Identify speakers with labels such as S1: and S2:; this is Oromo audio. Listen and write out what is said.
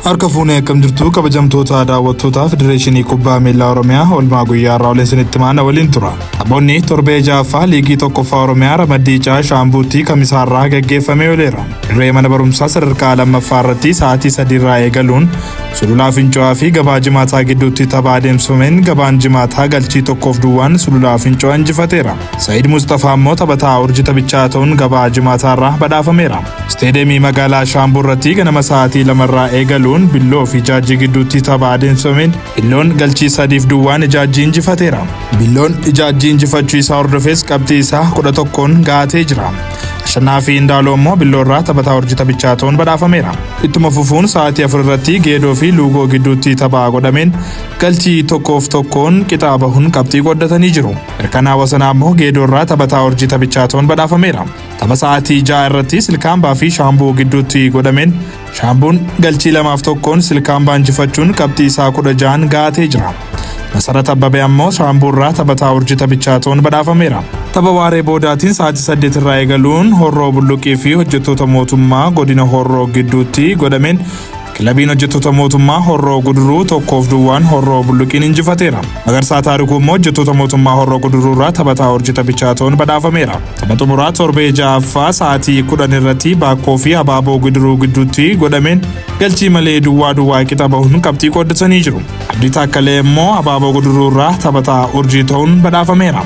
S1: Harka fuunee akkam jirtu kabajamtoota daawwattoota Federeeshinii Kubbaa Miilaa Oromiyaa oolmaa guyyaa irraa oleensitti maana waliin tura. Taphoonni torbee 6ffaa liigii 1ffaa Oromiyaa ramaddii shaambuutti kamisaarraa gaggeeffamee ooleera. Dirree mana barumsaa sadarkaa lammaffaa irratti sa'aatii 3 irraa eegaluun sululaa Fincoo'aa fi gabaa jimaataa gidduutti tapha adeemsifameen gabaan jimaataa galchii 1-2 sululaa Fincoo'aa injifateera. Sa'iid Mustafaa immoo taphataa urjii taphichaa ta'uun gabaa jimaataarraa badhaafameera. Isteediyeemii magaalaa Shaambuu irratti ganama sa'aatii 2 irraa eegaluun Billoon fi Ijaajjii gidduutti tapha adeemsifameen Billoon galchii 3-2 Ijaajjii injifateera. Billoon Ijaajjii injifachuu isaa hordofees qabxii isaa 11 gahatee jira. Shannaa fi Indaaloo immoo Billoorraa taphataa urjii taphichaa ta'uun badhaafameera. Ittuma fufuun sa'aatii 4 irratti Geedoo fi Luugoo gidduutti tapha godhameen galchii 1-1 qixaa bahuun qabxii godhatanii jiru. Mirkanaa Wasanaa immoo Geedoorraa taphataa urjii taphichaa ta'uun badhaafameera. Tapha sa'aatii 6 irratti Silkaambaa fi Shaambuu gidduutti godhameen Shaambuun galchii 2-1 Silkaambaa injifachuun qabxii isaa 16 gahatee jira. Masarata Abbabee ammoo Shaambuurraa taphataa urjii taphichaa ta'uun badhaafameera. Tapha waaree boodaatiin sa'aatii 8 irraa eegaluun Horroo Bulluqii fi hojjettoota mootummaa godina Horroo gidduutti godhameen kilabiin hojjettoota mootummaa Horroo Guduruu 1-2 Horroo Bulluqiin injifateera. Magarsaa Taarikuu immoo hojjettoota mootummaa Horroo Guduruurraa taphataa urjii taphichaa ta'uun badhaafameera. Tapha xumuraa torbee 6ffaa sa'aatii 10 irratti Baakkoo fi Abaaboo Guduruu gidduutti godhameen galchii malee duwwaa qixa bahuun qabxii qooddatanii jiru. Abdii Taakkalee immoo Abaaboo Guduruurraa taphataa urjii ta'uun badhaafameera.